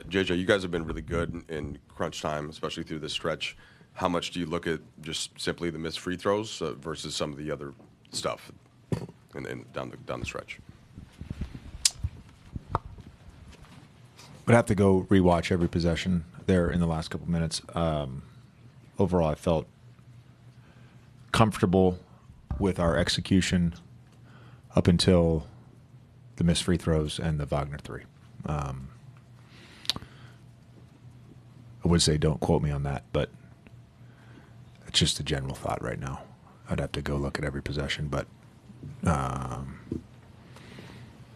JJ, you guys have been really good in crunch time, especially through this stretch. How much do you look at just simply the missed free throws versus some of the other stuff and down the stretch? Would have to go rewatch every possession there in the last couple minutes. Overall, I felt comfortable with our execution up until the missed free throws and the Wagner three. I would say don't quote me on that, but it's just a general thought right now. I'd have to go look at every possession, but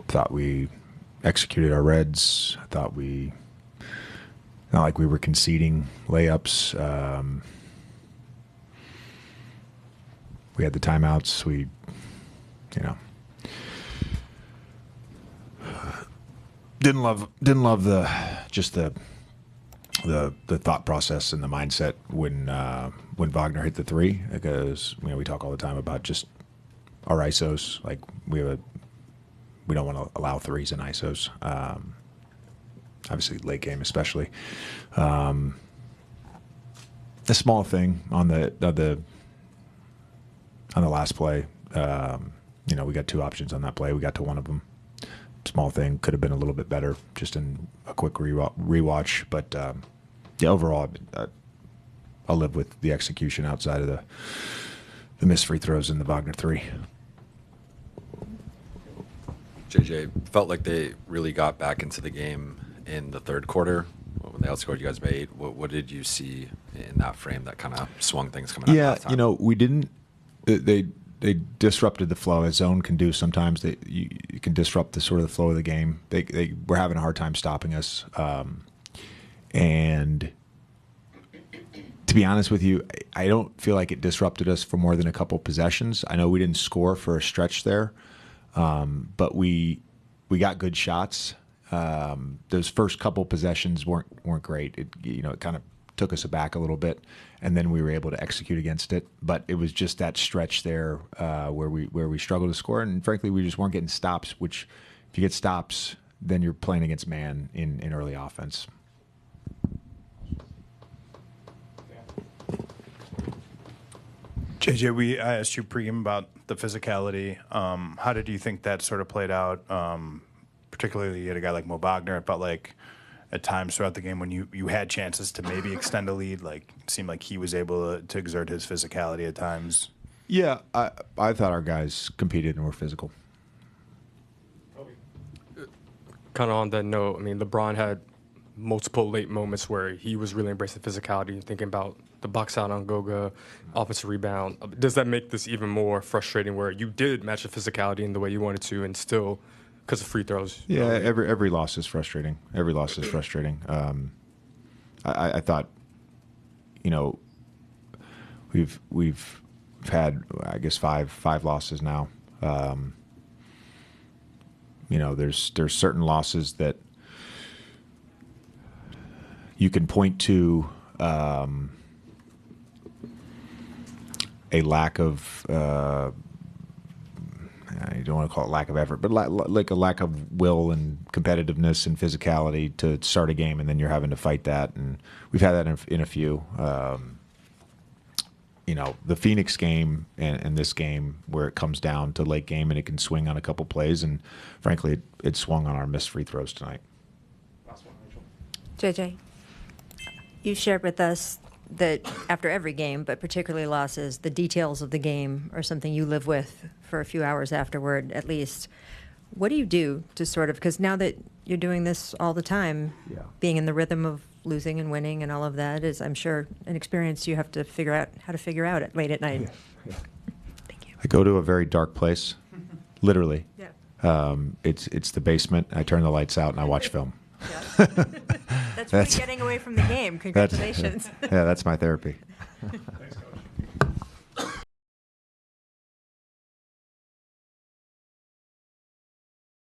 thought we executed our reds. I thought not like we were conceding layups. We had the timeouts. We, didn't love the thought process and the mindset when Wagner hit the three, because we talk all the time about just our ISOs. Like we don't want to allow threes in ISOs. Obviously late game especially. A small thing on the last play. We got two options on that play. We got to one of them. Small thing, could have been a little bit better just in a quick rewatch. But overall, I'll live with the execution outside of the missed free throws in the Wagner three. JJ, felt like they really got back into the game in the third quarter when they outscored you guys by 8. What did you see in that frame that kind of swung things coming out? Yeah, we didn't. They disrupted the flow, as zone can do sometimes. You can disrupt the sort of the flow of the game. They were having a hard time stopping us. And to be honest with you, I don't feel like it disrupted us for more than a couple possessions. I know we didn't score for a stretch there, but we got good shots. Those first couple possessions weren't great. It kind of took us aback a little bit, and then we were able to execute against it. But it was just that stretch there where we struggled to score, and frankly, we just weren't getting stops. Which, if you get stops, then you're playing against man in early offense. JJ, I asked you pregame about the physicality. How did you think that sort of played out? Particularly, you had a guy like Mo Wagner. It felt like at times throughout the game when you had chances to maybe extend a lead, like it seemed like he was able to exert his physicality at times. Yeah, I thought our guys competed and were physical. Kind of on that note, LeBron had multiple late moments where he was really embracing physicality, thinking about the box out on Goga, offensive rebound. Does that make this even more frustrating where you did match the physicality in the way you wanted to and still, because of free throws? Yeah, every loss is frustrating. Every loss is frustrating. I thought, we've had, I guess, five losses now. There's certain losses that you can point to a lack of you don't want to call it lack of effort, but like a lack of will and competitiveness and physicality to start a game, and then you're having to fight that. And we've had that in a few. The Phoenix game and this game where it comes down to late game and it can swing on a couple plays, and frankly, it swung on our missed free throws tonight. Last one, Rachel. JJ, you shared with us that after every game, but particularly losses, the details of the game are something you live with for a few hours afterward, at least. What do you do to sort of, because now that you're doing this all the time, being in the rhythm of losing and winning and all of that is, I'm sure, an experience you have to figure out how to figure out late at night. Yeah. Thank you. I go to a very dark place, literally. Yeah. It's the basement. I turn the lights out and I watch film. That's really getting away from the game. Congratulations. That's my therapy.